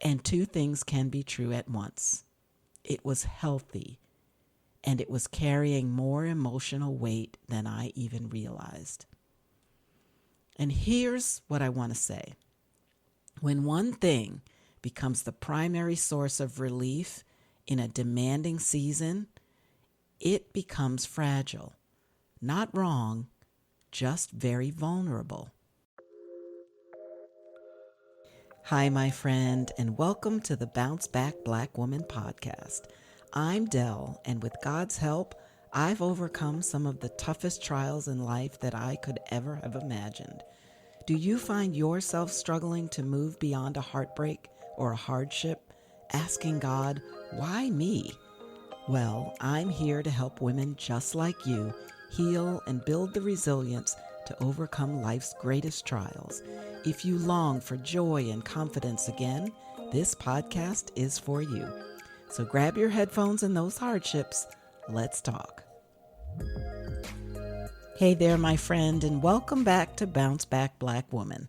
And two things can be true at once. It was healthy, and it was carrying more emotional weight than I even realized. And here's what I want to say. When one thing becomes the primary source of relief in a demanding season, it becomes fragile. Not wrong, just very vulnerable. Hi, my friend, and welcome to the Bounce Back Black Woman podcast. I'm Dell, and with God's help, I've overcome some of the toughest trials in life that I could ever have imagined. Do you find yourself struggling to move beyond a heartbreak or a hardship, asking God, why me? Well, I'm here to help women just like you heal and build the resilience to overcome life's greatest trials. If you long for joy and confidence again, this podcast is for you. So grab your headphones and those hardships. Let's talk. Hey there, my friend, and welcome back to Bounce Back Black Woman.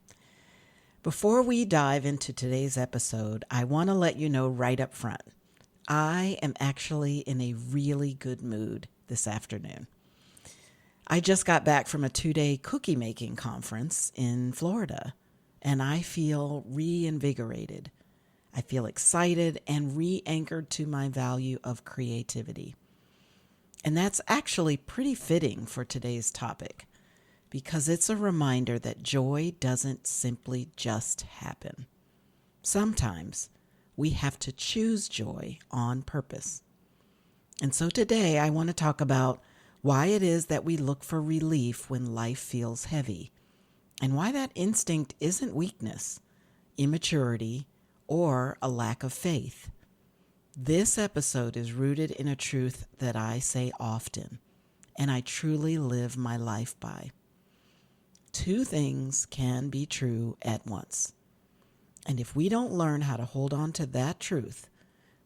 Before we dive into today's episode, I want to let you know right up front, I am actually in a really good mood this afternoon. I just got back from a 2-day cookie making conference in Florida, and I feel reinvigorated. I feel excited and re-anchored to my value of creativity. And that's actually pretty fitting for today's topic, because it's a reminder that joy doesn't simply just happen. Sometimes we have to choose joy on purpose. And so today I want to talk about why it is that we look for relief when life feels heavy, and why that instinct isn't weakness, immaturity, or a lack of faith. This episode is rooted in a truth that I say often, and I truly live my life by. Two things can be true at once. And if we don't learn how to hold on to that truth,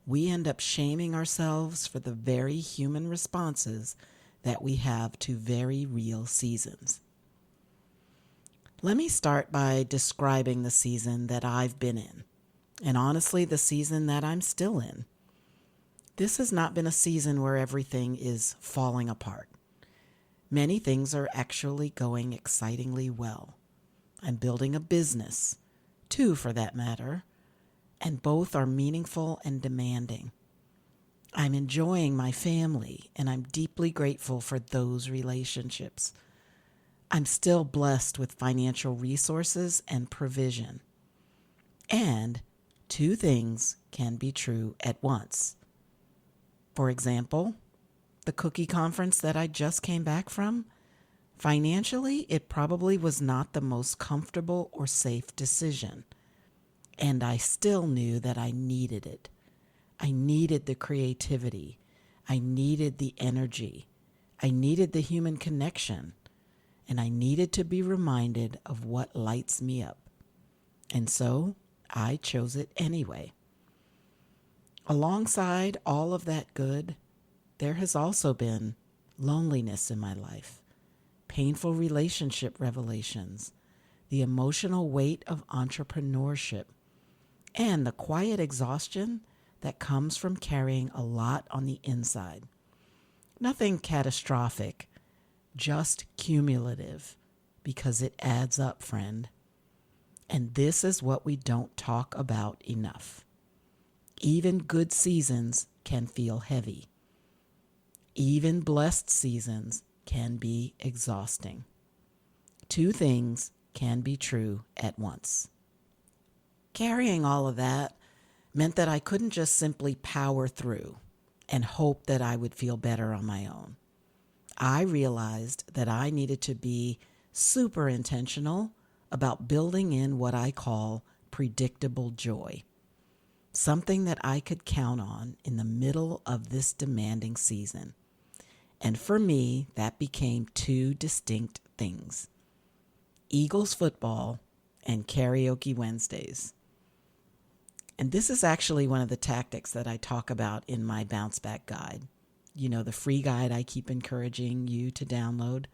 we end up shaming ourselves for the very human responses that we have to very real seasons. Let me start by describing the season that I've been in, and honestly, the season that I'm still in. This has not been a season where everything is falling apart. Many things are actually going excitingly well. I'm building a business, two for that matter, and both are meaningful and demanding. I'm enjoying my family, and I'm deeply grateful for those relationships. I'm still blessed with financial resources and provision. And two things can be true at once. For example, the cookie conference that I just came back from, financially, it probably was not the most comfortable or safe decision. And I still knew that I needed it. I needed the creativity. I needed the energy. I needed the human connection. And I needed to be reminded of what lights me up. And so I chose it anyway. Alongside all of that good, there has also been loneliness in my life, painful relationship revelations, the emotional weight of entrepreneurship, and the quiet exhaustion that comes from carrying a lot on the inside. Nothing catastrophic, just cumulative, because it adds up, friend. And this is what we don't talk about enough. Even good seasons can feel heavy. Even blessed seasons can be exhausting. Two things can be true at once. Carrying all of that meant that I couldn't just simply power through and hope that I would feel better on my own. I realized that I needed to be super intentional about building in what I call predictable joy, something that I could count on in the middle of this demanding season. And for me, that became two distinct things: Eagles football and karaoke Wednesdays. And this is actually one of the tactics that I talk about in my Bounce Back Guide. You know, the free guide I keep encouraging you to download.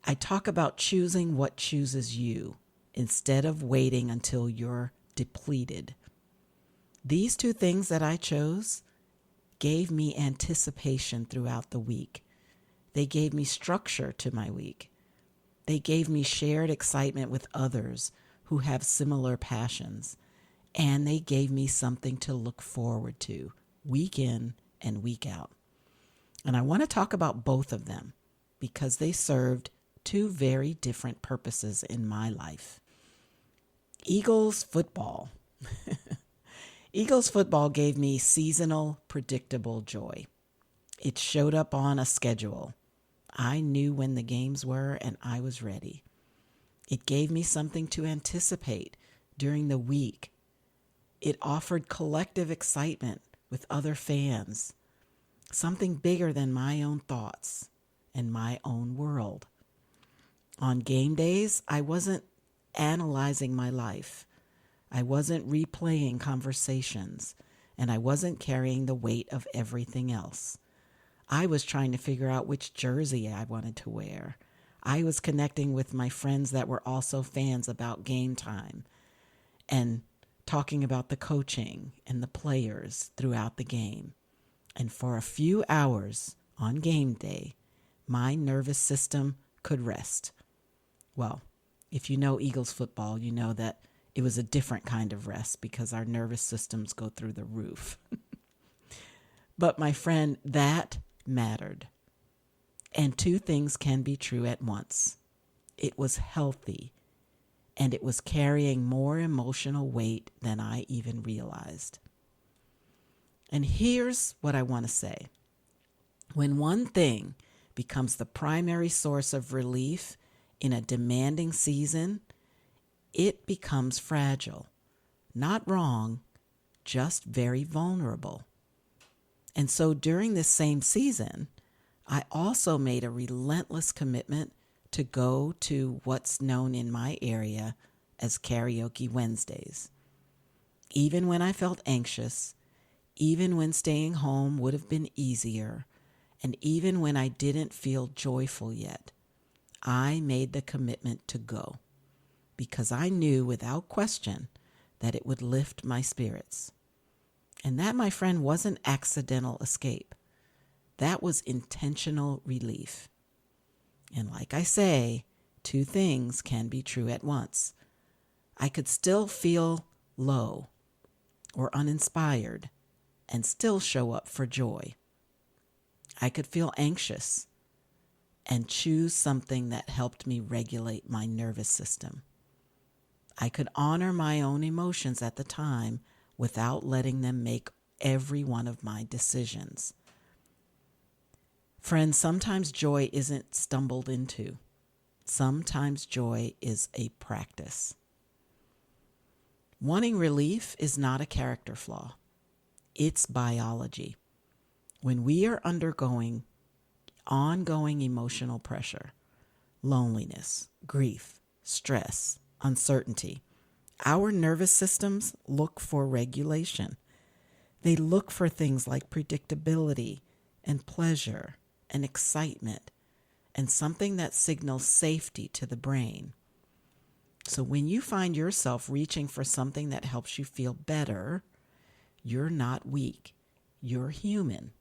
I talk about choosing what chooses you instead of waiting until you're depleted. These two things that I chose gave me anticipation throughout the week. They gave me structure to my week. They gave me shared excitement with others who have similar passions. And they gave me something to look forward to week in and week out. And I want to talk about both of them because they served two very different purposes in my life. Eagles football. Eagles football gave me seasonal, predictable joy. It showed up on a schedule. I knew when the games were and I was ready. It gave me something to anticipate during the week. It offered collective excitement with other fans, something bigger than my own thoughts and my own world. On game days, I wasn't analyzing my life. I wasn't replaying conversations, and I wasn't carrying the weight of everything else. I was trying to figure out which jersey I wanted to wear. I was connecting with my friends that were also fans about game time and talking about the coaching and the players throughout the game. And for a few hours on game day, my nervous system could rest. Well, if you know Eagles football, you know that it was a different kind of rest because our nervous systems go through the roof. But my friend, that mattered. And two things can be true at once. It was healthy, and it was carrying more emotional weight than I even realized. And here's what I want to say. When one thing becomes the primary source of relief in a demanding season, it becomes fragile. Not wrong, just very vulnerable. And so during this same season, I also made a relentless commitment to go to what's known in my area as Karaoke Wednesdays. Even when I felt anxious, even when staying home would have been easier, and even when I didn't feel joyful yet, I made the commitment to go because I knew without question that it would lift my spirits. And that, my friend, wasn't accidental escape. That was intentional relief. And like I say, two things can be true at once. I could still feel low or uninspired and still show up for joy. I could feel anxious and choose something that helped me regulate my nervous system. I could honor my own emotions at the time without letting them make every one of my decisions. Friends, sometimes joy isn't stumbled into. Sometimes joy is a practice. Wanting relief is not a character flaw. It's biology. When we are undergoing ongoing emotional pressure, loneliness, grief, stress, uncertainty, our nervous systems look for regulation. They look for things like predictability and pleasure and excitement and something that signals safety to the brain. So when you find yourself reaching for something that helps you feel better, you're not weak. You're human.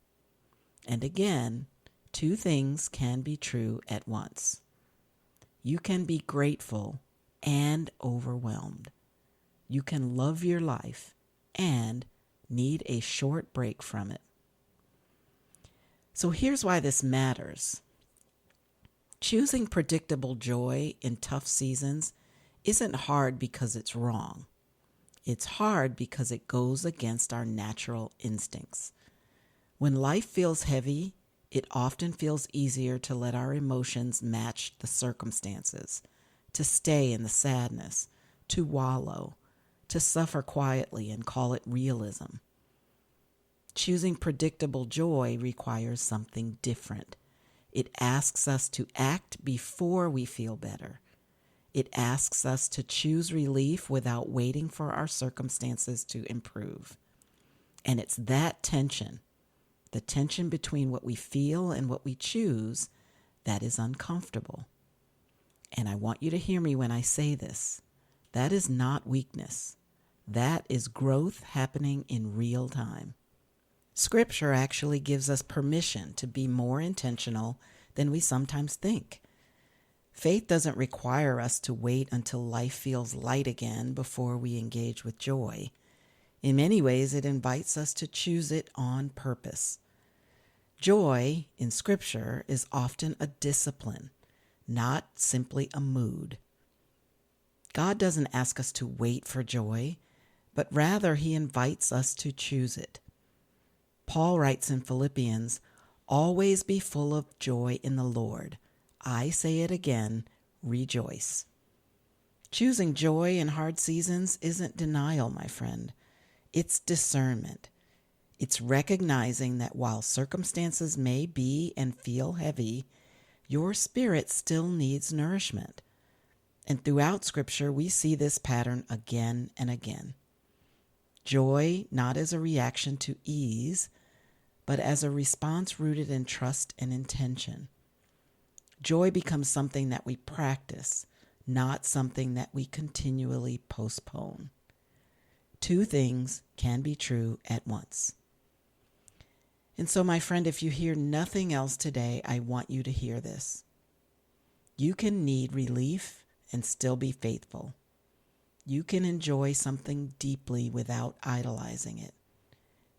And again, two things can be true at once. You can be grateful and overwhelmed. You can love your life and need a short break from it. So here's why this matters. Choosing predictable joy in tough seasons isn't hard because it's wrong. It's hard because it goes against our natural instincts. When life feels heavy, it often feels easier to let our emotions match the circumstances, to stay in the sadness, to wallow, to suffer quietly and call it realism. Choosing predictable joy requires something different. It asks us to act before we feel better. It asks us to choose relief without waiting for our circumstances to improve. And it's that tension, the tension between what we feel and what we choose, that is uncomfortable. And I want you to hear me when I say this. That is not weakness. That is growth happening in real time. Scripture actually gives us permission to be more intentional than we sometimes think. Faith doesn't require us to wait until life feels light again before we engage with joy. In many ways, it invites us to choose it on purpose. Joy in Scripture is often a discipline, not simply a mood. God doesn't ask us to wait for joy, but rather He invites us to choose it. Paul writes in Philippians, "Always be full of joy in the Lord. I say it again, rejoice." Choosing joy in hard seasons isn't denial, my friend. It's discernment. It's recognizing that while circumstances may be and feel heavy, your spirit still needs nourishment. And throughout Scripture, we see this pattern again and again. Joy not as a reaction to ease, but as a response rooted in trust and intention. Joy becomes something that we practice, not something that we continually postpone. Two things can be true at once. And so, my friend, if you hear nothing else today, I want you to hear this. You can need relief and still be faithful. You can enjoy something deeply without idolizing it.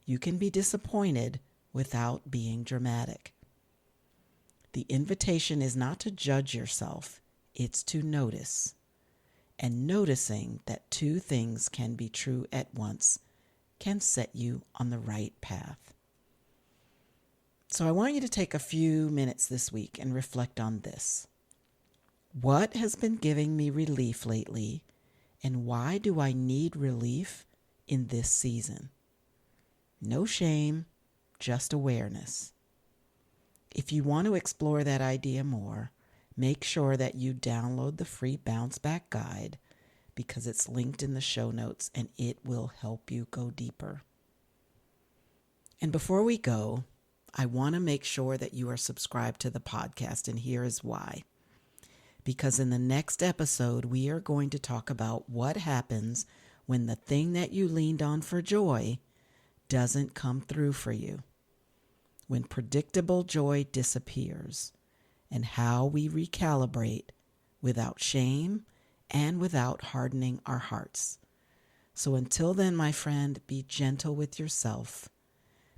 You can be disappointed without being dramatic. The invitation is not to judge yourself, it's to notice. And noticing that two things can be true at once can set you on the right path. So I want you to take a few minutes this week and reflect on this. What has been giving me relief lately, and why do I need relief in this season? No shame, just awareness. If you want to explore that idea more, make sure that you download the free Bounce Back Guide because it's linked in the show notes and it will help you go deeper. And before we go, I want to make sure that you are subscribed to the podcast, and here is why. Because in the next episode, we are going to talk about what happens when the thing that you leaned on for joy doesn't come through for you. When predictable joy disappears, and how we recalibrate without shame and without hardening our hearts. So until then, my friend, be gentle with yourself,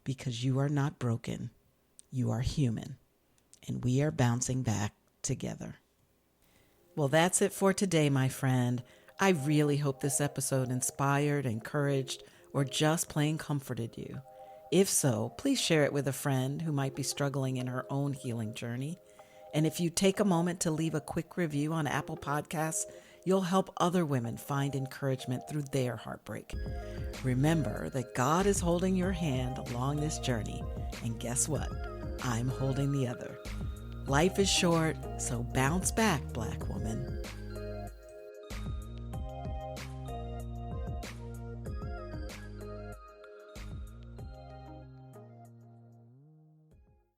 because you are not broken, you are human, and we are bouncing back together. Well, that's it for today, my friend. I really hope this episode inspired, encouraged, or just plain comforted you. If so, please share it with a friend who might be struggling in her own healing journey. And if you take a moment to leave a quick review on Apple Podcasts, you'll help other women find encouragement through their heartbreak. Remember that God is holding your hand along this journey, and guess what? I'm holding the other. Life is short, so bounce back, Black woman.